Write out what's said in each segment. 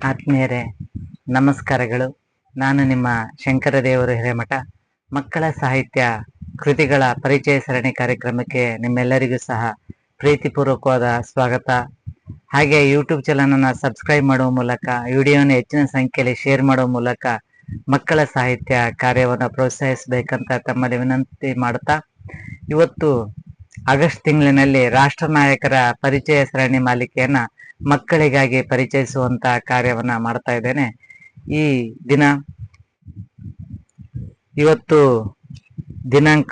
ಆತ್ಮೀಯರೇ, ನಮಸ್ಕಾರಗಳು. ನಾನು ನಿಮ್ಮ ಶಂಕರದೇವರು ಹಿರೇಮಠ. ಮಕ್ಕಳ ಸಾಹಿತ್ಯ ಕೃತಿಗಳ ಪರಿಚಯ ಸರಣಿ ಕಾರ್ಯಕ್ರಮಕ್ಕೆ ನಿಮ್ಮೆಲ್ಲರಿಗೂ ಸಹ ಪ್ರೀತಿಪೂರ್ವಕವಾದ ಸ್ವಾಗತ. ಹಾಗೆ ಯೂಟ್ಯೂಬ್ ಚಾನಲನ್ನು ಸಬ್ಸ್ಕ್ರೈಬ್ ಮಾಡುವ ಮೂಲಕ, ವಿಡಿಯೋನ ಹೆಚ್ಚಿನ ಸಂಖ್ಯೆಯಲ್ಲಿ ಶೇರ್ ಮಾಡುವ ಮೂಲಕ ಮಕ್ಕಳ ಸಾಹಿತ್ಯ ಕಾರ್ಯವನ್ನು ಪ್ರೋತ್ಸಾಹಿಸಬೇಕಂತ ತಮ್ಮಲ್ಲಿ ವಿನಂತಿ ಮಾಡ್ತಾ, ಇವತ್ತು ಆಗಸ್ಟ್ ತಿಂಗಳಿನಲ್ಲಿ ರಾಷ್ಟ್ರ ನಾಯಕರ ಪರಿಚಯ ಸರಣಿ ಮಾಲಿಕೆಯನ್ನ ಮಕ್ಕಳಿಗಾಗಿ ಪರಿಚಯಿಸುವಂತ ಕಾರ್ಯವನ್ನ ಮಾಡ್ತಾ ಇದ್ದೇನೆ. ಈ ದಿನ ಇವತ್ತು ದಿನಾಂಕ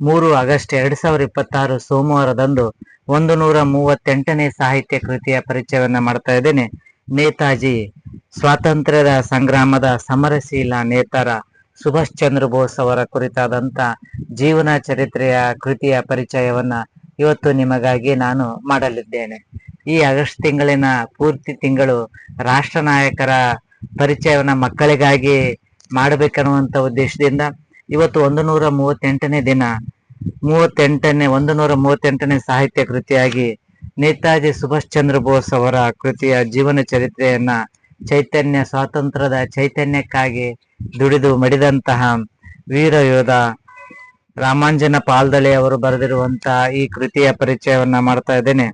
3 ಆಗಸ್ಟ್ 2026 ಸೋಮವಾರದಂದು 138ನೇ ಸಾಹಿತ್ಯ ಕೃತಿಯ ಪರಿಚಯವನ್ನ ಮಾಡ್ತಾ ಇದ್ದೇನೆ. ನೇತಾಜಿ ಸ್ವಾತಂತ್ರ್ಯದ ಸಂಗ್ರಾಮದ ಸಮರಶೀಲ ನೇತಾರ ಸುಭಾಷ್ ಚಂದ್ರ ಬೋಸ್ ಅವರ ಕುರಿತಾದಂತ ಜೀವನ ಚರಿತ್ರೆಯ ಕೃತಿಯ ಪರಿಚಯವನ್ನ ಇವತ್ತು ನಿಮಗಾಗಿ ನಾನು ಮಾಡಲಿದ್ದೇನೆ. ಈ ಆಗಸ್ಟ್ ತಿಂಗಳಿನ ಪೂರ್ತಿ ತಿಂಗಳು ರಾಷ್ಟ್ರ ನಾಯಕರ ಪರಿಚಯವನ್ನ ಮಕ್ಕಳಿಗಾಗಿ ಮಾಡಬೇಕನ್ನುವಂತ ಉದ್ದೇಶದಿಂದ ಇವತ್ತು 138ನೇ ದಿನ 138ನೇ ಸಾಹಿತ್ಯ ಕೃತಿಯಾಗಿ ನೇತಾಜಿ ಸುಭಾಷ್ ಚಂದ್ರ ಬೋಸ್ ಅವರ ಕೃತಿಯ ಜೀವನ ಚರಿತ್ರೆಯನ್ನ ಸ್ವಾತಂತ್ರ್ಯದ ಚೈತನ್ಯಕ್ಕಾಗಿ ದುಡಿದು ಮಡಿದಂತಹ ವೀರ ಯೋಧ ರಾಮಾಂಜನ ಪಾಲ್ದಳೆ ಅವರು ಬರೆದಿರುವಂತಹ ಈ ಕೃತಿಯ ಪರಿಚಯವನ್ನ ಮಾಡ್ತಾ ಇದ್ದೇನೆ.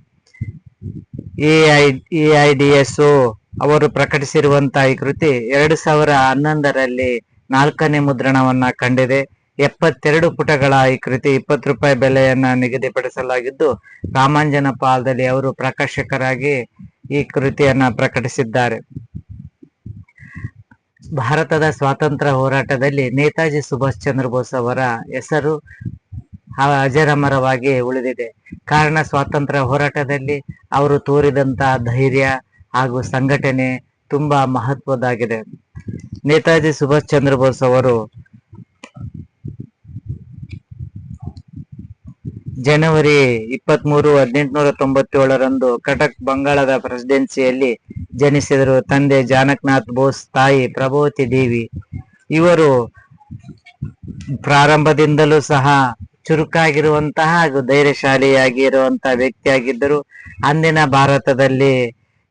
AIDSO ಅವರು ಪ್ರಕಟಿಸಿರುವಂತಹ ಈ ಕೃತಿ 2011ರಲ್ಲಿ 4ನೇ ಮುದ್ರಣವನ್ನ ಕಂಡಿದೆ. 72 ಪುಟಗಳ ಈ ಕೃತಿ 20 ರೂಪಾಯಿ ಬೆಲೆಯನ್ನ ನಿಗದಿಪಡಿಸಲಾಗಿದ್ದು, ರಾಮಾಂಜನ ಪಾಲ್ದಳಿ ಅವರು ಪ್ರಕಾಶಕರಾಗಿ ಈ ಕೃತಿಯನ್ನ ಪ್ರಕಟಿಸಿದ್ದಾರೆ. ಭಾರತದ ಸ್ವಾತಂತ್ರ್ಯ ಹೋರಾಟದಲ್ಲಿ ನೇತಾಜಿ ಸುಭಾಷ್ ಚಂದ್ರ ಬೋಸ್ ಅವರ ಹೆಸರು ಅಜರಾಮರವಾಗಿ ಉಳಿದಿದೆ. ಕಾರಣ, ಸ್ವಾತಂತ್ರ್ಯ ಹೋರಾಟದಲ್ಲಿ ಅವರು ತೋರಿದಂತಹ ಧೈರ್ಯ ಹಾಗೂ ಸಂಘಟನೆ ತುಂಬಾ ಮಹತ್ವದಾಗಿದೆ. ನೇತಾಜಿ ಸುಭಾಷ್ ಚಂದ್ರ ಬೋಸ್ ಅವರು ಜನವರಿ 23, 1897ರಂದು ಕಟಕ್, ಬಂಗಾಳದ ಪ್ರೆಸಿಡೆನ್ಸಿಯಲ್ಲಿ ಜನಿಸಿದರು. ತಂದೆ ಜಾನಕನಾಥ್ ಬೋಸ್, ತಾಯಿ ಪ್ರಭಾವತಿ ದೇವಿ. ಇವರು ಪ್ರಾರಂಭದಿಂದಲೂ ಸಹ ಚುರುಕಾಗಿರುವಂತಹ ಹಾಗೂ ಧೈರ್ಯಶಾಲಿಯಾಗಿ ಇರುವಂತಹ ವ್ಯಕ್ತಿಯಾಗಿದ್ದರು. ಅಂದಿನ ಭಾರತದಲ್ಲಿ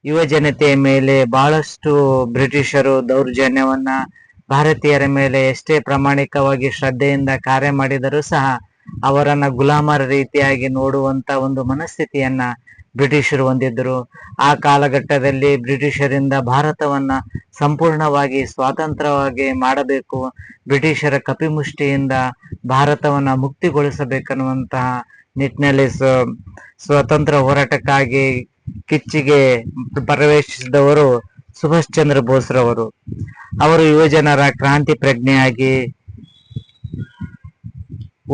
ಯುವ ಜನತೆಯ ಮೇಲೆ ಬಹಳಷ್ಟು ಬ್ರಿಟಿಷರು ದೌರ್ಜನ್ಯವನ್ನ, ಭಾರತೀಯರ ಮೇಲೆ ಎಷ್ಟೇ ಪ್ರಾಮಾಣಿಕವಾಗಿ ಶ್ರದ್ಧೆಯಿಂದ ಕಾರ್ಯ ಮಾಡಿದರೂ ಸಹ ಅವರನ್ನ ಗುಲಾಮರ ರೀತಿಯಾಗಿ ನೋಡುವಂತ ಒಂದು ಮನಸ್ಥಿತಿಯನ್ನ ಬ್ರಿಟಿಷರು ಹೊಂದಿದ್ದರು. ಆ ಕಾಲಘಟ್ಟದಲ್ಲಿ ಬ್ರಿಟಿಷರಿಂದ ಭಾರತವನ್ನ ಸಂಪೂರ್ಣವಾಗಿ ಸ್ವಾತಂತ್ರ್ಯವಾಗಿ ಮಾಡಬೇಕು, ಬ್ರಿಟಿಷರ ಕಪಿಮುಷ್ಟಿಯಿಂದ ಭಾರತವನ್ನ ಮುಕ್ತಿಗೊಳಿಸಬೇಕನ್ನುವಂತಹ ನಿಟ್ಟಿನಲ್ಲಿ ಸ್ವಾತಂತ್ರ್ಯ ಹೋರಾಟಕ್ಕಾಗಿ ಕಿಚ್ಚಿಗೆ ಪ್ರವೇಶಿಸಿದವರು ಸುಭಾಷ್ ಚಂದ್ರ ಬೋಸ್ರವರು. ಅವರು ಯುವಜನರ ಕ್ರಾಂತಿ ಪ್ರಜ್ಞೆಯಾಗಿ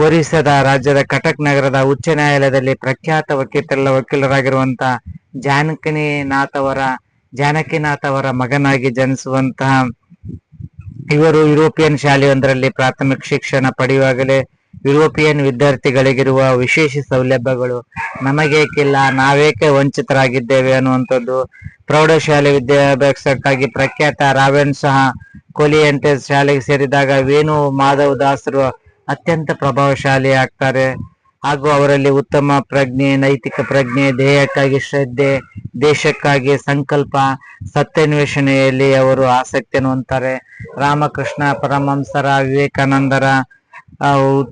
ಒರಿಸ್ಸಾದ ರಾಜ್ಯದ ಕಟಕ್ ನಗರದ ಉಚ್ಚ ನ್ಯಾಯಾಲಯದಲ್ಲಿ ಪ್ರಖ್ಯಾತ ವಕೀಲರಾಗಿರುವಂತಹ ಜಾನಕಿನಾಥ್ ಅವರ ಮಗನಾಗಿ ಜನಿಸುವಂತಹ ಇವರು ಯುರೋಪಿಯನ್ ಶಾಲೆಯೊಂದರಲ್ಲಿ ಪ್ರಾಥಮಿಕ ಶಿಕ್ಷಣ ಪಡೆಯುವಾಗಲೇ ಯುರೋಪಿಯನ್ ವಿದ್ಯಾರ್ಥಿಗಳಿಗಿರುವ ವಿಶೇಷ ಸೌಲಭ್ಯಗಳು ನಮಗೇಕಿಲ್ಲ, ನಾವೇಕೆ ವಂಚಿತರಾಗಿದ್ದೇವೆ ಅನ್ನುವಂಥದ್ದು, ಪ್ರೌಢಶಾಲೆ ವಿದ್ಯಾಭ್ಯಾಸಕ್ಕಾಗಿ ಪ್ರಖ್ಯಾತ ರಾವೆನ್ ಸಹ ಕೊಲಿಯಂಟೆಸ್ ಶಾಲೆಗೆ ಸೇರಿದಾಗ ವೇಣು ಮಾಧವ್ ದಾಸರು ಅತ್ಯಂತ ಪ್ರಭಾವಶಾಲಿ ಆಗ್ತಾರೆ. ಹಾಗೂ ಅವರಲ್ಲಿ ಉತ್ತಮ ಪ್ರಜ್ಞೆ, ನೈತಿಕ ಪ್ರಜ್ಞೆ, ಧ್ಯೇಯಕ್ಕಾಗಿ ಶ್ರದ್ಧೆ, ದೇಶಕ್ಕಾಗಿ ಸಂಕಲ್ಪ, ಸತ್ಯಾನ್ವೇಷಣೆಯಲ್ಲಿ ಅವರು ಆಸಕ್ತಿಯನ್ನು ಹೊಂದ್ತಾರೆ. ರಾಮಕೃಷ್ಣ ಪರಮಹಂಸರ, ವಿವೇಕಾನಂದರ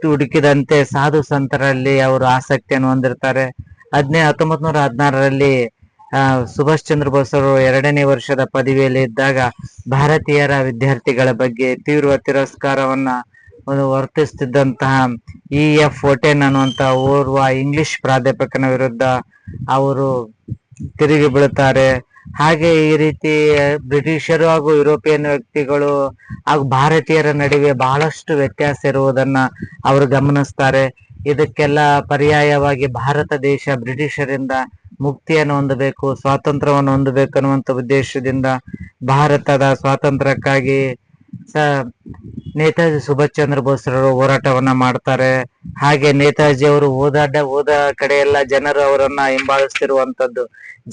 ಹುಡುಕಿದಂತೆ ಸಾಧು ಸಂತರಲ್ಲಿ ಅವರು ಆಸಕ್ತಿಯನ್ನು ಹೊಂದಿರ್ತಾರೆ. 1916ರಲ್ಲಿ ಸುಭಾಷ್ ಚಂದ್ರ ಬೋಸ್ ಅವರು 2ನೇ ವರ್ಷದ ಪದವಿಯಲ್ಲಿ ಇದ್ದಾಗ ಭಾರತೀಯರ ವಿದ್ಯಾರ್ಥಿಗಳ ಬಗ್ಗೆ ತೀವ್ರ ತಿರಸ್ಕಾರವನ್ನ ವರ್ತಿಸುತ್ತಿದ್ದಂತಹ EF ವೋಟೆನ್ ಅನ್ನುವಂತ ಓರ್ವ ಇಂಗ್ಲಿಷ್ ಪ್ರಾಧ್ಯಾಪಕನ ವಿರುದ್ಧ ಅವರು ತಿರುಗಿ ಬೀಳುತ್ತಾರೆ. ಹಾಗೆ ಈ ರೀತಿ ಬ್ರಿಟಿಷರು ಹಾಗೂ ಯುರೋಪಿಯನ್ ವ್ಯಕ್ತಿಗಳು ಹಾಗೂ ಭಾರತೀಯರ ನಡುವೆ ಬಹಳಷ್ಟು ವ್ಯತ್ಯಾಸ ಇರುವುದನ್ನ ಅವರು ಗಮನಿಸ್ತಾರೆ. ಇದಕ್ಕೆಲ್ಲ ಪರ್ಯಾಯವಾಗಿ ಭಾರತ ದೇಶ ಬ್ರಿಟಿಷರಿಂದ ಮುಕ್ತಿಯನ್ನು ಹೊಂದಬೇಕು, ಸ್ವಾತಂತ್ರ್ಯವನ್ನು ಹೊಂದಬೇಕು ಅನ್ನುವಂಥ ಉದ್ದೇಶದಿಂದ ಭಾರತದ ಸ್ವಾತಂತ್ರ್ಯಕ್ಕಾಗಿ ನೇತಾಜಿ ಸುಭಾಷ್ ಚಂದ್ರ ಬೋಸ್ರವರು ಹೋರಾಟವನ್ನ ಮಾಡ್ತಾರೆ. ಹಾಗೆ ನೇತಾಜಿ ಅವರು ಹೋದ ಕಡೆ ಎಲ್ಲ ಜನರು ಅವರನ್ನ ಹಿಂಬಾಲಿಸ್ತಿರುವಂತದ್ದು,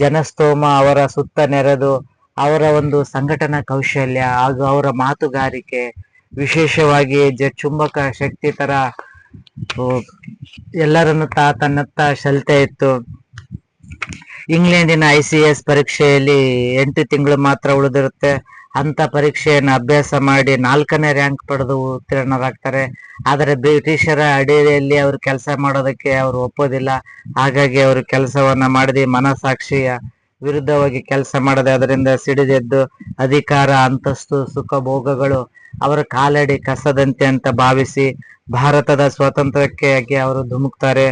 ಜನಸ್ತೋಮ ಅವರ ಸುತ್ತ ನೆರೆದು ಅವರ ಒಂದು ಸಂಘಟನಾ ಕೌಶಲ್ಯ ಹಾಗೂ ಅವರ ಮಾತುಗಾರಿಕೆ ವಿಶೇಷವಾಗಿ ಚುಂಬಕ ಶಕ್ತಿ ತರ ಎಲ್ಲರನ್ನು ತನ್ನತ್ತ ಸೆಲ್ತಾ ಇತ್ತು. ಇಂಗ್ಲೆಂಡಿನ ICS ಪರೀಕ್ಷೆಯಲ್ಲಿ 8 ತಿಂಗಳು ಮಾತ್ರ ಉಳಿದಿರುತ್ತೆ. ಅಂತ ಪರೀಕ್ಷೆಯನ್ನು ಅಭ್ಯಾಸ ಮಾಡಿ 4ನೇ ರ್ಯಾಂಕ್ ಪಡೆದು ಉತ್ತೀರ್ಣರಾಗ್ತಾರೆ. ಆದರೆ ಬ್ರಿಟಿಷರ ಅಡಿಯಲ್ಲಿ ಅವರು ಕೆಲಸ ಮಾಡೋದಕ್ಕೆ ಅವರು ಒಪ್ಪೋದಿಲ್ಲ. ಹಾಗಾಗಿ ಅವರು ಕೆಲಸವನ್ನ ಮಾಡದೆ ಮನಸಾಕ್ಷಿಯ ವಿರುದ್ಧವಾಗಿ ಕೆಲಸ ಮಾಡದೆ ಅದರಿಂದ ಸಿಡಿದೆದ್ದು ಅಧಿಕಾರ, ಅಂತಸ್ತು, ಸುಖ ಭೋಗಗಳು ಅವರ ಕಾಲಡಿ ಕಸದಂತೆ ಅಂತ ಭಾವಿಸಿ ಭಾರತದ ಸ್ವಾತಂತ್ರ್ಯಕ್ಕಾಗಿ ಅವರು ಧುಮುಕ್ತಾರೆ.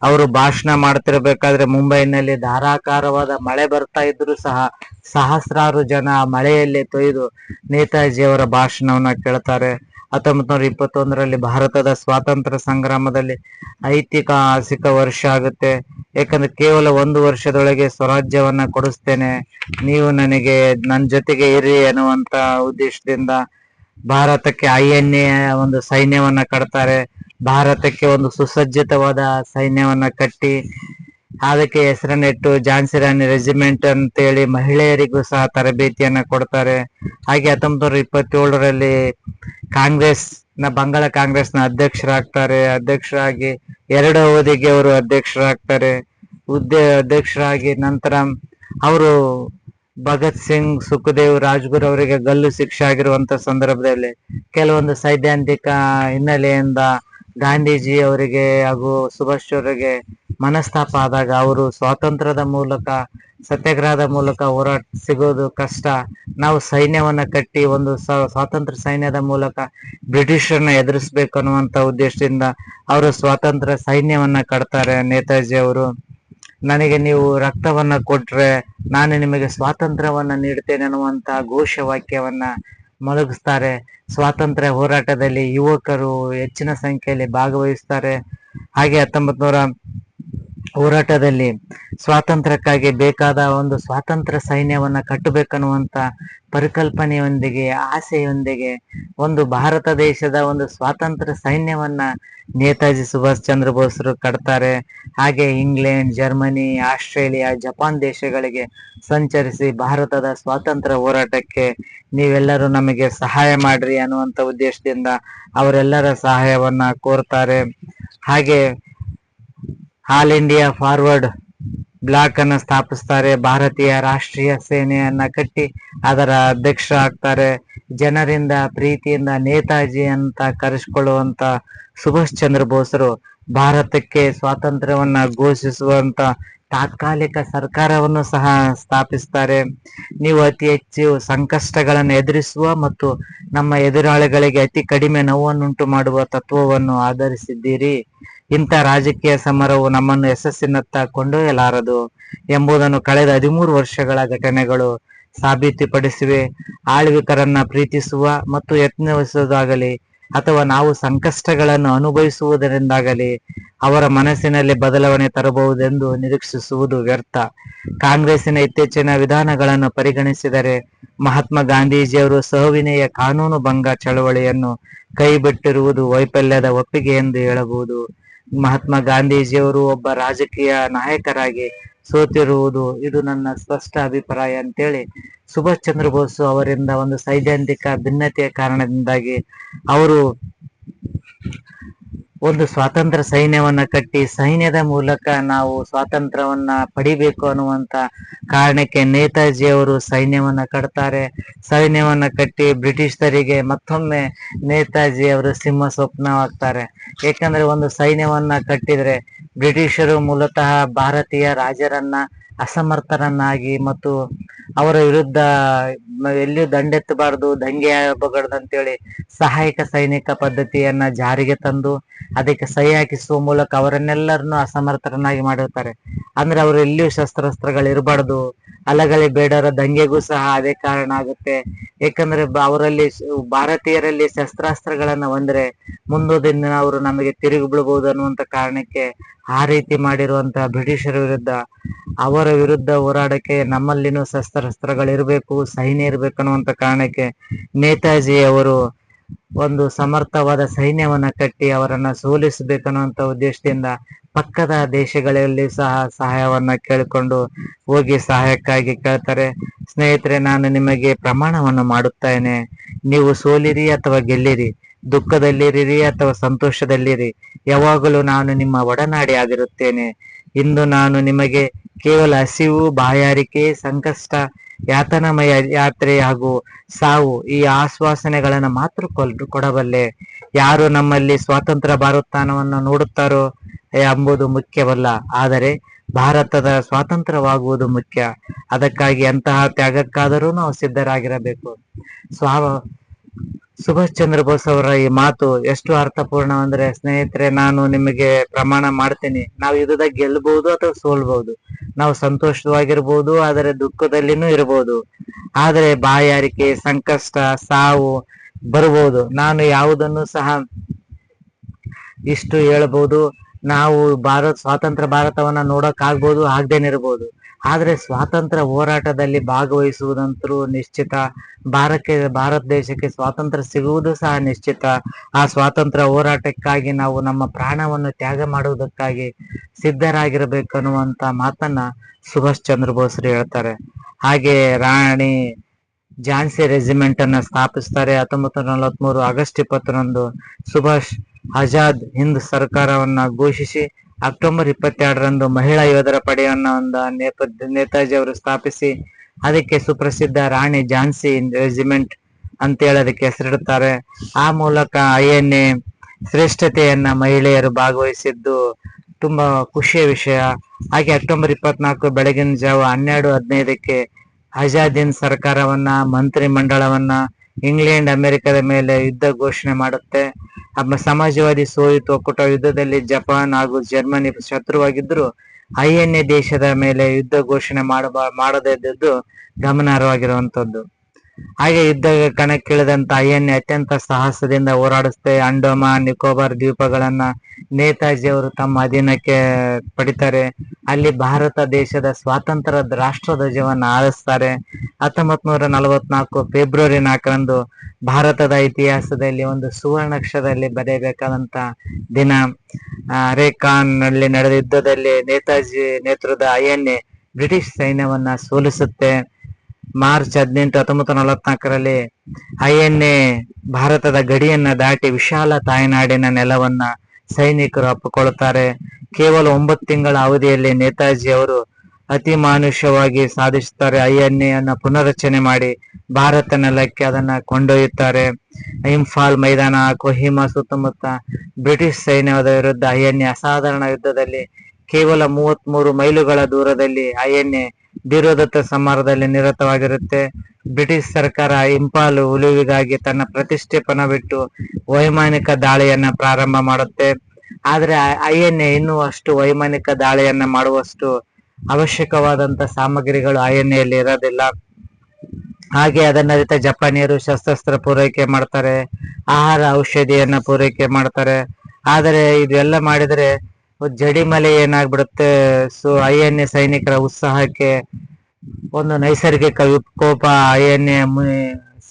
ಅವರು ಭಾಷಣ ಮಾಡ್ತಿರ್ಬೇಕಾದ್ರೆ ಮುಂಬೈನಲ್ಲಿ ಧಾರಾಕಾರವಾದ ಮಳೆ ಬರ್ತಾ ಇದ್ರು ಸಹ ಸಹಸ್ರಾರು ಜನ ಮಳೆಯಲ್ಲಿ ತೊಯ್ದು ನೇತಾಜಿಯವರ ಭಾಷಣವನ್ನ ಕೇಳ್ತಾರೆ. 1921ರಲ್ಲಿ ಭಾರತದ ಸ್ವಾತಂತ್ರ್ಯ ಸಂಗ್ರಾಮದಲ್ಲಿ ಐತಿಹಾಸಿಕ ವರ್ಷ ಆಗುತ್ತೆ. ಯಾಕಂದ್ರೆ ಕೇವಲ 1 ವರ್ಷದೊಳಗೆ ಸ್ವರಾಜ್ಯವನ್ನ ಕೊಡಿಸ್ತೇನೆ, ನೀವು ನನ್ನ ಜೊತೆಗೆ ಇರಿ ಅನ್ನುವಂತ ಉದ್ದೇಶದಿಂದ ಭಾರತಕ್ಕೆ INA ಒಂದು ಸೈನ್ಯವನ್ನ ಕಟ್ತಾರೆ. ಭಾರತಕ್ಕೆ ಒಂದು ಸುಸಜ್ಜಿತವಾದ ಸೈನ್ಯವನ್ನ ಕಟ್ಟಿ ಅದಕ್ಕೆ ಹೆಸರನ್ನಿಟ್ಟು ಝಾನ್ಸಿ ರಾಣಿ ರೆಜಿಮೆಂಟ್ ಅಂತೇಳಿ ಮಹಿಳೆಯರಿಗೂ ಸಹ ತರಬೇತಿಯನ್ನ ಕೊಡ್ತಾರೆ. ಹಾಗೆ 1927ರಲ್ಲಿ ಬಂಗಾಳ ಕಾಂಗ್ರೆಸ್ನ ಅಧ್ಯಕ್ಷರಾಗಿ 2 ಅವಧಿಗೆ ಅವರು ಅಧ್ಯಕ್ಷರಾಗ್ತಾರೆ. ಅಧ್ಯಕ್ಷರಾಗಿ ನಂತರ ಅವರು ಭಗತ್ ಸಿಂಗ್, ಸುಖದೇವ್, ರಾಜ್ಗುರು ಅವರಿಗೆ ಗಲ್ಲು ಶಿಕ್ಷೆ ಆಗಿರುವಂತ ಸಂದರ್ಭದಲ್ಲಿ ಕೆಲವೊಂದು ಸೈದ್ಧಾಂತಿಕ ಹಿನ್ನೆಲೆಯಿಂದ ಗಾಂಧೀಜಿ ಅವರಿಗೆ ಹಾಗೂ ಸುಭಾಷ್ ಅವರಿಗೆ ಮನಸ್ತಾಪ ಆದಾಗ ಅವರು ಸ್ವಾತಂತ್ರ್ಯದ ಮೂಲಕ, ಸತ್ಯಾಗ್ರಹದ ಮೂಲಕ ಹೋರಾಟ ಸಿಗೋದು ಕಷ್ಟ, ನಾವು ಸೈನ್ಯವನ್ನ ಕಟ್ಟಿ ಒಂದು ಸ್ವಾತಂತ್ರ್ಯ ಸೈನ್ಯದ ಮೂಲಕ ಬ್ರಿಟಿಷರನ್ನ ಎದುರಿಸ್ಬೇಕು ಅನ್ನುವಂತ ಉದ್ದೇಶದಿಂದ ಅವರು ಸ್ವಾತಂತ್ರ್ಯ ಸೈನ್ಯವನ್ನ ಕಟ್ತಾರೆ. ನೇತಾಜಿ ಅವರು, ನನಗೆ ನೀವು ರಕ್ತವನ್ನ ಕೊಟ್ರೆ ನಾನು ನಿಮಗೆ ಸ್ವಾತಂತ್ರ್ಯವನ್ನ ನೀಡ್ತೇನೆ ಅನ್ನುವಂತ ಘೋಷವಾಕ್ಯವನ್ನ ಮೊಳಗಿಸ್ತಾರೆ. ಸ್ವಾತಂತ್ರ್ಯ ಹೋರಾಟದಲ್ಲಿ ಯುವಕರು ಹೆಚ್ಚಿನ ಸಂಖ್ಯೆಯಲ್ಲಿ ಭಾಗವಹಿಸ್ತಾರೆ. ಹಾಗೆ 1900 ಹೋರಾಟದಲ್ಲಿ ಸ್ವಾತಂತ್ರ್ಯಕ್ಕಾಗಿ ಬೇಕಾದ ಒಂದು ಸ್ವಾತಂತ್ರ್ಯ ಸೈನ್ಯವನ್ನ ಕಟ್ಟಬೇಕನ್ನುವಂತ ಪರಿಕಲ್ಪನೆಯೊಂದಿಗೆ, ಆಸೆಯೊಂದಿಗೆ ಒಂದು ಭಾರತ ದೇಶದ ಒಂದು ಸ್ವಾತಂತ್ರ್ಯ ಸೈನ್ಯವನ್ನ ನೇತಾಜಿ ಸುಭಾಷ್ ಚಂದ್ರ ಬೋಸರು ಕಟ್ತಾರೆ. ಹಾಗೆ ಇಂಗ್ಲೆಂಡ್, ಜರ್ಮನಿ, ಆಸ್ಟ್ರೇಲಿಯಾ, ಜಪಾನ್ ದೇಶಗಳಿಗೆ ಸಂಚರಿಸಿ ಭಾರತದ ಸ್ವಾತಂತ್ರ್ಯ ಹೋರಾಟಕ್ಕೆ ನೀವೆಲ್ಲರೂ ನಮಗೆ ಸಹಾಯ ಮಾಡ್ರಿ ಅನ್ನುವಂತ ಉದ್ದೇಶದಿಂದ ಅವರೆಲ್ಲರ ಸಹಾಯವನ್ನ ಕೋರ್ತಾರೆ. ಹಾಗೆ ಆಲ್ ಇಂಡಿಯಾ ಫಾರ್ವರ್ಡ್ ಬ್ಲಾಕ್ ಅನ್ನ ಸ್ಥಾಪಿಸ್ತಾರೆ. ಭಾರತೀಯ ರಾಷ್ಟ್ರೀಯ ಸೇನೆಯನ್ನ ಕಟ್ಟಿ ಅದರ ಅಧ್ಯಕ್ಷ ಆಗ್ತಾರೆ. ಜನರಿಂದ ಪ್ರೀತಿಯಿಂದ ನೇತಾಜಿ ಅಂತ ಕರೆಸಿಕೊಳ್ಳುವಂತ ಸುಭಾಷ್ ಚಂದ್ರ ಬೋಸರು ಭಾರತಕ್ಕೆ ಸ್ವಾತಂತ್ರ್ಯವನ್ನ ಘೋಷಿಸುವಂತ ತಾತ್ಕಾಲಿಕ ಸರ್ಕಾರವನ್ನು ಸಹ ಸ್ಥಾಪಿಸ್ತಾರೆ. ನೀವು ಅತಿ ಹೆಚ್ಚು ಸಂಕಷ್ಟಗಳನ್ನು ಎದುರಿಸುವ ಮತ್ತು ನಮ್ಮ ಎದುರಾಳಿಗಳಿಗೆ ಅತಿ ಕಡಿಮೆ ನೋವನ್ನುಂಟು ಮಾಡುವ ತತ್ವವನ್ನು ಆಧರಿಸಿದ್ದೀರಿ. ಇಂಥ ರಾಜಕೀಯ ಸಮರವು ನಮ್ಮನ್ನು ಯಶಸ್ಸಿನತ್ತ ಕೊಂಡೊಯ್ಯಲಾರದು ಎಂಬುದನ್ನು ಕಳೆದ 13 ವರ್ಷಗಳ ಘಟನೆಗಳು ಸಾಬೀತುಪಡಿಸಿವೆ. ಆಳ್ವಿಕರನ್ನ ಪ್ರೀತಿಸುವ ಮತ್ತು ಯತ್ನಿಸುವುದಾಗಲಿ ಅಥವಾ ನಾವು ಸಂಕಷ್ಟಗಳನ್ನು ಅನುಭವಿಸುವುದರಿಂದಾಗಲಿ ಅವರ ಮನಸ್ಸಿನಲ್ಲಿ ಬದಲಾವಣೆ ತರಬಹುದೆಂದು ನಿರೀಕ್ಷಿಸುವುದು ವ್ಯರ್ಥ. ಕಾಂಗ್ರೆಸ್ಸಿನ ಇತ್ತೀಚಿನ ವಿಧಾನಗಳನ್ನು ಪರಿಗಣಿಸಿದರೆ ಮಹಾತ್ಮ ಗಾಂಧೀಜಿಯವರು ಸವಿನಯ ಕಾನೂನು ಭಂಗ ಚಳವಳಿಯನ್ನು ಕೈಬಿಟ್ಟಿರುವುದು ವೈಫಲ್ಯದ ಒಪ್ಪಿಗೆ ಎಂದು ಹೇಳಬಹುದು. ಮಹಾತ್ಮ ಗಾಂಧೀಜಿಯವರು ಒಬ್ಬ ರಾಜಕೀಯ ನಾಯಕರಾಗಿ ಸೋತಿರುವುದು ಇದು ನನ್ನ ಸ್ಪಷ್ಟ ಅಭಿಪ್ರಾಯ ಅಂತೇಳಿ ಸುಭಾಷ್ ಚಂದ್ರ ಬೋಸ್ ಅವರಿಂದ ಒಂದು ಸೈದ್ಧಾಂತಿಕ ಭಿನ್ನತೆಯ ಕಾರಣದಿಂದಾಗಿ ಅವರು ಒಂದು ಸ್ವಾತಂತ್ರ್ಯ ಸೈನ್ಯವನ್ನ ಕಟ್ಟಿ ಸೈನ್ಯದ ಮೂಲಕ ನಾವು ಸ್ವಾತಂತ್ರ್ಯವನ್ನ ಪಡಿಬೇಕು ಅನ್ನುವಂತ ಕಾರಣಕ್ಕೆ ನೇತಾಜಿ ಅವರು ಸೈನ್ಯವನ್ನ ಕಟ್ತಾರೆ. ಸೈನ್ಯವನ್ನ ಕಟ್ಟಿ ಬ್ರಿಟಿಷರಿಗೆ ಮತ್ತೊಮ್ಮೆ ನೇತಾಜಿ ಅವರು ಸಿಂಹ ಸ್ವಪ್ನವಾಗ್ತಾರೆ. ಏಕೆಂದ್ರೆ ಒಂದು ಸೈನ್ಯವನ್ನ ಕಟ್ಟಿದ್ರೆ ಬ್ರಿಟಿಷರು ಮೂಲತಃ ಭಾರತೀಯ ರಾಜರನ್ನ ಅಸಮರ್ಥರನ್ನಾಗಿ ಮತ್ತು ಅವರ ವಿರುದ್ಧ ಎಲ್ಲಿಯೂ ದಂಡೆತ್ತಬಾರದು, ದಂಗೆ ಆಗಬಾರದು ಅಂತೇಳಿ ಸಹಾಯಕ ಸೈನಿಕ ಪದ್ಧತಿಯನ್ನ ಜಾರಿಗೆ ತಂದು ಅದಕ್ಕೆ ಸಹಿ ಹಾಕಿಸುವ ಮೂಲಕ ಅವರನ್ನೆಲ್ಲರನ್ನು ಅಸಮರ್ಥರನ್ನಾಗಿ ಮಾಡಿರ್ತಾರೆ. ಅಂದ್ರೆ ಅವರು ಎಲ್ಲಿಯೂ ಶಸ್ತ್ರಾಸ್ತ್ರಗಳು ಇರಬಾರ್ದು, ಅಲಗಲಿ ಬೇಡರ ದಂಗೆಗೂ ಸಹ ಅದೇ ಕಾರಣ ಆಗುತ್ತೆ. ಏಕೆಂದ್ರೆ ಅವರಲ್ಲಿ ಭಾರತೀಯರಲ್ಲಿ ಶಸ್ತ್ರಾಸ್ತ್ರಗಳನ್ನ ಹೊಂದ್ರೆ ಮುಂದೊಂದಿನ ದಿನ ಅವರು ನಮಗೆ ತಿರುಗಿ ಬೀಳ್ಬಹುದು ಅನ್ನುವಂತ ಕಾರಣಕ್ಕೆ ಆ ರೀತಿ ಮಾಡಿರುವಂತಹ ಬ್ರಿಟಿಷರ ವಿರುದ್ಧ ಅವರ ವಿರುದ್ಧ ಹೋರಾಡಕ್ಕೆ ನಮ್ಮಲ್ಲಿನೂ ಶಸ್ತ್ರಾಸ್ತ್ರಗಳಿರ್ಬೇಕು, ಸೈನ್ಯ ಇರ್ಬೇಕು ಅನ್ನುವಂತ ಕಾರಣಕ್ಕೆ ನೇತಾಜಿ ಅವರು ಒಂದು ಸಮರ್ಥವಾದ ಸೈನ್ಯವನ್ನ ಕಟ್ಟಿ ಅವರನ್ನ ಸೋಲಿಸಬೇಕನ್ನುವಂತ ಉದ್ದೇಶದಿಂದ ಪಕ್ಕದ ದೇಶಗಳಲ್ಲಿ ಸಹ ಸಹಾಯವನ್ನ ಕೇಳಿಕೊಂಡು ಹೋಗಿ ಸಹಾಯಕ್ಕಾಗಿ ಕೇಳ್ತಾರೆ. ಸ್ನೇಹಿತರೆ, ನಾನು ನಿಮಗೆ ಪ್ರಮಾಣವನ್ನು ಮಾಡುತ್ತೇನೆ, ನೀವು ಸೋಲಿರಿ ಅಥವಾ ಗೆಲ್ಲಿರಿ, ದುಃಖದಲ್ಲಿರಿ ಅಥವಾ ಸಂತೋಷದಲ್ಲಿರಿ, ಯಾವಾಗಲೂ ನಾನು ನಿಮ್ಮ ಒಡನಾಡಿ ಆಗಿರುತ್ತೇನೆ. ಇಂದು ನಾನು ನಿಮಗೆ ಕೇವಲ ಹಸಿವು, ಬಾಯಾರಿಕೆ, ಸಂಕಷ್ಟ, ಯಾತನಾಮಯ ಯಾತ್ರೆ ಹಾಗೂ ಸಾವು ಈ ಆಶ್ವಾಸನೆಗಳನ್ನು ಮಾತ್ರ ಕೊಡಬಲ್ಲೆ. ಯಾರು ನಮ್ಮಲ್ಲಿ ಸ್ವಾತಂತ್ರ್ಯ ಭಾರತಾನವನ್ನು ನೋಡುತ್ತಾರೋ ಎಂಬುದು ಮುಖ್ಯವಲ್ಲ, ಆದರೆ ಭಾರತದ ಸ್ವಾತಂತ್ರ್ಯವಾಗುವುದು ಮುಖ್ಯ. ಅದಕ್ಕಾಗಿ ಅಂತಹ ತ್ಯಾಗಕ್ಕಾದರೂ ನಾವು ಸಿದ್ಧರಾಗಿರಬೇಕು. ಸುಭಾಷ್ ಚಂದ್ರ ಬೋಸ್ ಅವರ ಈ ಮಾತು ಎಷ್ಟು ಅರ್ಥಪೂರ್ಣ ಅಂದ್ರೆ, ಸ್ನೇಹಿತರೆ, ನಾನು ನಿಮಗೆ ಪ್ರಮಾಣ ಮಾಡ್ತೀನಿ, ನಾವು ಯುದ್ಧದಾಗ ಗೆಲ್ಲಬಹುದು ಅಥವಾ ಸೋಲ್ಬಹುದು, ನಾವು ಸಂತೋಷವಾಗಿರ್ಬೋದು, ಆದರೆ ದುಃಖದಲ್ಲಿನೂ ಇರಬಹುದು, ಆದರೆ ಬಾಯಾರಿಕೆ, ಸಂಕಷ್ಟ, ಸಾವು ಬರ್ಬೋದು. ನಾನು ಯಾವುದನ್ನು ಸಹ ಇಷ್ಟು ಹೇಳ್ಬೋದು, ನಾವು ಸ್ವಾತಂತ್ರ್ಯ ಭಾರತವನ್ನ ನೋಡಕ್ ಆಗ್ಬೋದು, ಆಗ್ದೇನಿರ್ಬೋದು, ಆದ್ರೆ ಸ್ವಾತಂತ್ರ್ಯ ಹೋರಾಟದಲ್ಲಿ ಭಾಗವಹಿಸುವುದಂತರೂ ನಿಶ್ಚಿತ. ಭಾರತ ದೇಶಕ್ಕೆ ಸ್ವಾತಂತ್ರ್ಯ ಸಿಗುವುದು ಸಹ ನಿಶ್ಚಿತ. ಆ ಸ್ವಾತಂತ್ರ್ಯ ಹೋರಾಟಕ್ಕಾಗಿ ನಾವು ನಮ್ಮ ಪ್ರಾಣವನ್ನು ತ್ಯಾಗ ಮಾಡುವುದಕ್ಕಾಗಿ ಸಿದ್ಧರಾಗಿರ್ಬೇಕನ್ನುವಂತ ಮಾತನ್ನ ಸುಭಾಷ್ ಚಂದ್ರ ಬೋಸ್ರು ಹೇಳ್ತಾರೆ. ಹಾಗೆ ರಾಣಿ ಝಾನ್ಸಿ ರೆಜಿಮೆಂಟ್ ಅನ್ನ ಸ್ಥಾಪಿಸ್ತಾರೆ. 1943 ಆಗಸ್ಟ್ 20ರಂದು ಸುಭಾಷ್ ಆಜಾದ್ ಹಿಂದ್ ಸರ್ಕಾರವನ್ನ ಘೋಷಿಸಿ ಅಕ್ಟೋಬರ್ 22ರಂದು ಮಹಿಳಾ ಯೋಧರ ಪಡೆಯನ್ನ ನೇತಾಜಿ ಅವರು ಸ್ಥಾಪಿಸಿ ಅದಕ್ಕೆ ಸುಪ್ರಸಿದ್ಧ ರಾಣಿ ಝಾನ್ಸಿ ರೆಜಿಮೆಂಟ್ ಅಂತೇಳಿ ಅದಕ್ಕೆ ಹೆಸರಿಡುತ್ತಾರೆ. ಆ ಮೂಲಕ INA ಶ್ರೇಷ್ಠತೆಯನ್ನ ಮಹಿಳೆಯರು ಭಾಗವಹಿಸಿದ್ದು ತುಂಬಾ ಖುಷಿಯ ವಿಷಯ. ಹಾಗೆ ಅಕ್ಟೋಬರ್ 24 ಬೆಳಗಿನ ಜಾವ 12:15ಕ್ಕೆ ಆಜಾದ್ ಹಿಂದ್ ಸರ್ಕಾರವನ್ನ, ಮಂತ್ರಿ ಮಂಡಳವನ್ನ ಇಂಗ್ಲೆಂಡ್ ಅಮೆರಿಕದ ಮೇಲೆ ಯುದ್ಧ ಘೋಷಣೆ ಮಾಡುತ್ತೆ. ಸಮಾಜವಾದಿ ಸೋಯಿತು. ಒಕ್ಕೂಟ ಯುದ್ಧದಲ್ಲಿ ಜಪಾನ್ ಹಾಗೂ ಜರ್ಮನಿ ಶತ್ರುವಾಗಿದ್ರು INA ದೇಶದ ಮೇಲೆ ಯುದ್ಧ ಘೋಷಣೆ ಮಾಡದೇ ಇದ್ದದ್ದು ಗಮನಾರ್ಹವಾಗಿರುವಂತದ್ದು. ಹಾಗೆ ಯುದ್ಧ ಕಣಕ್ಕಿಳಿದಂತ INA ಅತ್ಯಂತ ಸಾಹಸದಿಂದ ಹೋರಾಡಿಸುತ್ತೆ. ಅಂಡಮಾನ್ ನಿಕೋಬಾರ್ ದ್ವೀಪಗಳನ್ನ ನೇತಾಜಿ ಅವರು ತಮ್ಮ ಅಧೀನಕ್ಕೆ ಪಡಿತಾರೆ. ಅಲ್ಲಿ ಭಾರತ ದೇಶದ ಸ್ವಾತಂತ್ರ್ಯದ ರಾಷ್ಟ್ರ ಧ್ವಜವನ್ನ ಹಾರಿಸ್ತಾರೆ. 1944 ಫೆಬ್ರವರಿ 4ರಂದು ಭಾರತದ ಇತಿಹಾಸದಲ್ಲಿ ಒಂದು ಸುವರ್ಣಾಕ್ಷರದಲ್ಲಿ ಬರೆಯಬೇಕಾದಂತ ದಿನ. ಅರೇಕಾನ್ ನಲ್ಲಿ ನಡೆದ ಯುದ್ಧದಲ್ಲಿ ನೇತಾಜಿ ನೇತೃತ್ವದ INA ಬ್ರಿಟಿಷ್ ಸೈನ್ಯವನ್ನ ಸೋಲಿಸುತ್ತೆ. ಮಾರ್ಚ್ 18, 1944ರಲ್ಲಿ INA ಭಾರತದ ಗಡಿಯನ್ನ ದಾಟಿ ವಿಶಾಲ ತಾಯ್ನಾಡಿನ ನೆಲವನ್ನ ಸೈನಿಕರು ಅಪ್ಪಿಕೊಳ್ಳುತ್ತಾರೆ. ಕೇವಲ 9 ತಿಂಗಳ ಅವಧಿಯಲ್ಲಿ ನೇತಾಜಿ ಅವರು ಅತಿ ಮಾನುಷವಾಗಿ ಸಾಧಿಸುತ್ತಾರೆ. INA ಅನ್ನ ಪುನರಚನೆ ಮಾಡಿ ಭಾರತ ನೆಲಕ್ಕೆ ಅದನ್ನ ಕೊಂಡೊಯ್ಯುತ್ತಾರೆ. ಇಂಫಾಲ್ ಮೈದಾನ, ಕೊಹಿಮಾ ಸುತ್ತಮುತ್ತ ಬ್ರಿಟಿಷ್ ಸೈನ್ಯದ ವಿರುದ್ಧ INA ಅಸಾಧಾರಣ ಯುದ್ಧದಲ್ಲಿ ಕೇವಲ 33 ಮೈಲುಗಳ ದೂರದಲ್ಲಿ INA ಧೀರೋದತ್ತ ಸಮರದಲ್ಲಿ ನಿರತವಾಗಿರುತ್ತೆ. ಬ್ರಿಟಿಷ್ ಸರ್ಕಾರ ಇಂಫಾಲ್ ಉಳಿವಿಗಾಗಿ ತನ್ನ ಪ್ರತಿಷ್ಠೆ ಪಣವಿಟ್ಟು ವೈಮಾನಿಕ ದಾಳಿಯನ್ನ ಪ್ರಾರಂಭ ಮಾಡುತ್ತೆ. ಆದ್ರೆ INA ಇನ್ನೂ ಅಷ್ಟು ವೈಮಾನಿಕ ದಾಳಿಯನ್ನ ಮಾಡುವಷ್ಟು ಅವಶ್ಯಕವಾದಂತ ಸಾಮಗ್ರಿಗಳು INAಯಲ್ಲಿ ಇರೋದಿಲ್ಲ. ಹಾಗೆ ಅದನ್ನರಿತ ಜಪಾನಿಯರು ಶಸ್ತ್ರಾಸ್ತ್ರ ಪೂರೈಕೆ ಮಾಡ್ತಾರೆ, ಆಹಾರ ಔಷಧಿಯನ್ನ ಪೂರೈಕೆ ಮಾಡ್ತಾರೆ. ಆದರೆ ಇದೆಲ್ಲ ಮಾಡಿದ್ರೆ ಜಡಿಮಲೆ ಏನಾಗ್ಬಿಡುತ್ತೆ, INA ಸೈನಿಕರ ಉತ್ಸಾಹಕ್ಕೆ ಒಂದು ನೈಸರ್ಗಿಕ ವಿಕೋಪ INA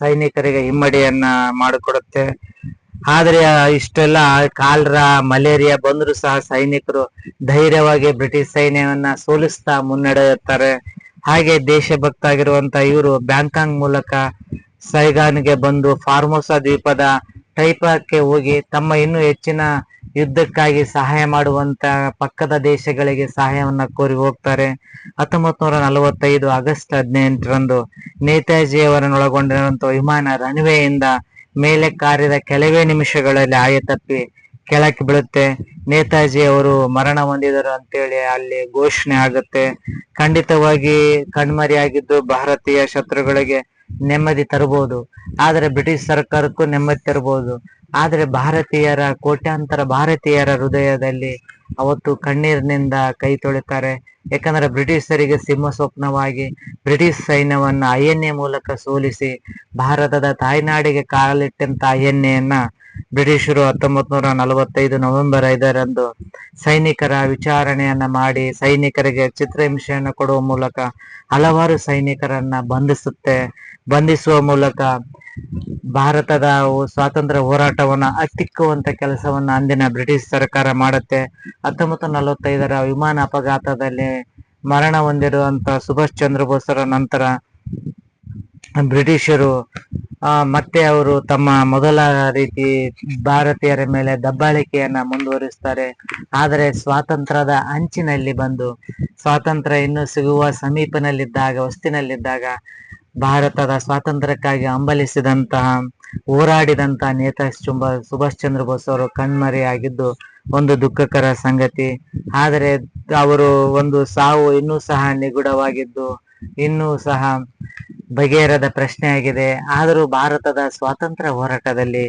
ಸೈನಿಕರಿಗೆ ಹಿಮ್ಮಡಿಯನ್ನ ಮಾಡಿಕೊಡುತ್ತೆ. ಆದ್ರೆ ಇಷ್ಟೆಲ್ಲ ಕಾಲ್ರಾ, ಮಲೇರಿಯಾ ಬಂದ್ರು ಸಹ ಸೈನಿಕರು ಧೈರ್ಯವಾಗಿ ಬ್ರಿಟಿಷ್ ಸೈನ್ಯವನ್ನ ಸೋಲಿಸ್ತಾ ಮುನ್ನಡೆಯುತ್ತಾರೆ. ಹಾಗೆ ದೇಶಭಕ್ತ ಆಗಿರುವಂತ ಇವರು ಬ್ಯಾಂಕಾಂಗ್ ಮೂಲಕ ಸೈಗಾನ್ಗೆ ಬಂದು ಫಾರ್ಮೋಸಾ ದ್ವೀಪದ ಟೈಪಾಕ್ಕೆ ಹೋಗಿ ತಮ್ಮ ಇನ್ನೂ ಹೆಚ್ಚಿನ ಯುದ್ಧಕ್ಕಾಗಿ ಸಹಾಯ ಮಾಡುವಂತ ಪಕ್ಕದ ದೇಶಗಳಿಗೆ ಸಹಾಯವನ್ನ ಕೋರಿ ಹೋಗ್ತಾರೆ. 1945 ಆಗಸ್ಟ್ 18ರಂದು ನೇತಾಜಿ ಅವರನ್ನೊಳಗೊಂಡಿರುವಂತಹ ವಿಮಾನ ರನ್ವೇಯಿಂದ ಮೇಲೆ ಕಾರಿದ ಕೆಲವೇ ನಿಮಿಷಗಳಲ್ಲಿ ಆಯತಪ್ಪಿ ಕೆಳಕ್ಕೆ ಬೀಳುತ್ತೆ. ನೇತಾಜಿ ಅವರು ಮರಣ ಹೊಂದಿದರು ಅಂತೇಳಿ ಅಲ್ಲಿ ಘೋಷಣೆ ಆಗುತ್ತೆ. ಖಂಡಿತವಾಗಿ ಕಣ್ಮರೆಯಾಗಿದ್ದು ಭಾರತೀಯ ಶತ್ರುಗಳಿಗೆ ನೆಮ್ಮದಿ ತರಬಹುದು, ಆದ್ರೆ ಬ್ರಿಟಿಷ್ ಸರ್ಕಾರಕ್ಕೂ ನೆಮ್ಮದಿ ತರಬಹುದು. ಆದ್ರೆ ಕೋಟ್ಯಾಂತರ ಭಾರತೀಯರ ಹೃದಯದಲ್ಲಿ ಅವತ್ತು ಕಣ್ಣೀರಿನಿಂದ ಕೈ ತೊಳಿತಾರೆ. ಯಾಕಂದ್ರೆ ಬ್ರಿಟಿಷರಿಗೆ ಸಿಂಹ ಸ್ವಪ್ನವಾಗಿ ಬ್ರಿಟಿಷ್ ಸೈನ್ಯವನ್ನ INA ಮೂಲಕ ಸೋಲಿಸಿ ಭಾರತದ ತಾಯ್ನಾಡಿಗೆ ಕಾಲಿಟ್ಟಂತ INAಯನ್ನ ಬ್ರಿಟಿಷರು 1945 ನವೆಂಬರ್ 5ರಂದು ಸೈನಿಕರ ವಿಚಾರಣೆಯನ್ನ ಮಾಡಿ ಸೈನಿಕರಿಗೆ ಚಿತ್ರಹಿಂಸೆಯನ್ನು ಕೊಡುವ ಮೂಲಕ ಹಲವಾರು ಸೈನಿಕರನ್ನ ಬಂಧಿಸುವ ಮೂಲಕ ಭಾರತದ ಸ್ವಾತಂತ್ರ್ಯ ಹೋರಾಟವನ್ನ ಹತ್ತಿಕ್ಕುವಂತ ಕೆಲಸವನ್ನ ಅಂದಿನ ಬ್ರಿಟಿಷ್ ಸರ್ಕಾರ ಮಾಡುತ್ತೆ. 1945ರ ವಿಮಾನ ಅಪಘಾತದಲ್ಲಿ ಮರಣ ಹೊಂದಿರುವಂತ ಸುಭಾಷ್ ಚಂದ್ರ ಬೋಸರ ನಂತರ ಬ್ರಿಟಿಷರು ಮತ್ತೆ ಅವರು ತಮ್ಮ ಮೊದಲ ರೀತಿ ಭಾರತೀಯರ ಮೇಲೆ ದಬ್ಬಾಳಿಕೆಯನ್ನ ಮುಂದುವರಿಸ್ತಾರೆ. ಆದರೆ ಸ್ವಾತಂತ್ರ್ಯದ ಅಂಚಿನಲ್ಲಿ ಬಂದು, ಸ್ವಾತಂತ್ರ್ಯ ಇನ್ನೂ ಸಿಗುವ ಸಮೀಪನಲ್ಲಿದ್ದಾಗ, ಹೊಸ್ತಿನಲ್ಲಿದ್ದಾಗ ಭಾರತದ ಸ್ವಾತಂತ್ರ್ಯಕ್ಕಾಗಿ ಹಂಬಲಿಸಿದಂತಹ, ಹೋರಾಡಿದಂತಹ ನೇತಾಜಿ ಸುಭಾಷ್ ಚಂದ್ರ ಬೋಸ್ ಅವರು ಕಣ್ಮರೆಯಾಗಿದ್ದು ಒಂದು ದುಃಖಕರ ಸಂಗತಿ. ಆದರೆ ಅವರು ಒಂದು ಸಾವು ಇನ್ನೂ ಸಹ ನಿಗೂಢವಾಗಿದ್ದು, ಇನ್ನೂ ಸಹ ಬಗೆಹರದ ಪ್ರಶ್ನೆಯಾಗಿದೆ. ಆದರೂ ಭಾರತದ ಸ್ವಾತಂತ್ರ್ಯ ಹೋರಾಟದಲ್ಲಿ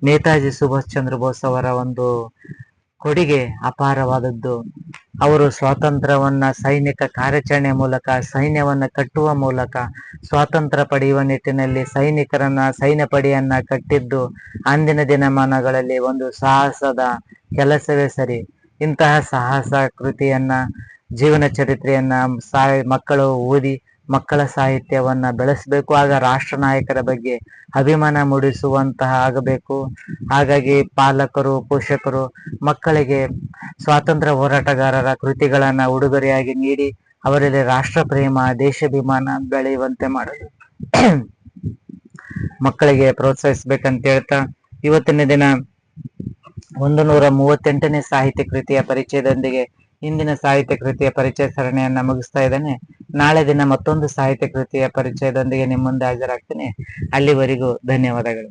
ನೇತಾಜಿ ಸುಭಾಷ್ ಚಂದ್ರ ಬೋಸ್ ಅವರ ಒಂದು ಕೊಡುಗೆ ಅಪಾರವಾದದ್ದು. ಅವರು ಸ್ವಾತಂತ್ರ್ಯವನ್ನ ಸೈನಿಕ ಕಾರ್ಯಾಚರಣೆ ಮೂಲಕ, ಸೈನ್ಯವನ್ನ ಕಟ್ಟುವ ಮೂಲಕ, ಸ್ವಾತಂತ್ರ್ಯ ಪಡೆಯುವ ನಿಟ್ಟಿನಲ್ಲಿ ಸೈನ್ಯ ಪಡೆಯನ್ನ ಕಟ್ಟಿದ್ದು ಅಂದಿನ ದಿನಮಾನಗಳಲ್ಲಿ ಒಂದು ಸಾಹಸದ ಕೆಲಸವೇ ಸರಿ. ಇಂತಹ ಸಾಹಸ ಕೃತಿಯನ್ನ, ಜೀವನ ಚರಿತ್ರೆಯನ್ನ ಮಕ್ಕಳು ಓದಿ ಮಕ್ಕಳ ಸಾಹಿತ್ಯವನ್ನ ಬೆಳೆಸಬೇಕು. ಆಗ ರಾಷ್ಟ್ರ ನಾಯಕರ ಬಗ್ಗೆ ಅಭಿಮಾನ ಮೂಡಿಸುವಂತಹ ಆಗಬೇಕು. ಹಾಗಾಗಿ ಪಾಲಕರು, ಪೋಷಕರು ಮಕ್ಕಳಿಗೆ ಸ್ವಾತಂತ್ರ್ಯ ಹೋರಾಟಗಾರರ ಕೃತಿಗಳನ್ನ ಉಡುಗೊರೆಯಾಗಿ ನೀಡಿ ಅವರಲ್ಲಿ ರಾಷ್ಟ್ರ ಪ್ರೇಮ, ದೇಶಾಭಿಮಾನ ಬೆಳೆಯುವಂತೆ ಮಾಡಲು ಮಕ್ಕಳಿಗೆ ಪ್ರೋತ್ಸಾಹಿಸ್ಬೇಕಂತ ಹೇಳ್ತಾ, ಇವತ್ತಿನ ದಿನ 138ನೇ ಸಾಹಿತ್ಯ ಕೃತಿಯ ಪರಿಚಯದೊಂದಿಗೆ ಇಂದಿನ ಸಾಹಿತ್ಯ ಕೃತಿಯ ಪರಿಚಯ ಸರಣಿಯನ್ನ ಮುಗಿಸ್ತಾ ಇದ್ದೇನೆ. ನಾಳೆ ದಿನ ಮತ್ತೊಂದು ಸಾಹಿತ್ಯ ಕೃತಿಯ ಪರಿಚಯದೊಂದಿಗೆ ನಿಮ್ಮ ಮುಂದೆ ಹಾಜರಾಗ್ತೇನೆ. ಅಲ್ಲಿವರೆಗೂ ಧನ್ಯವಾದಗಳು.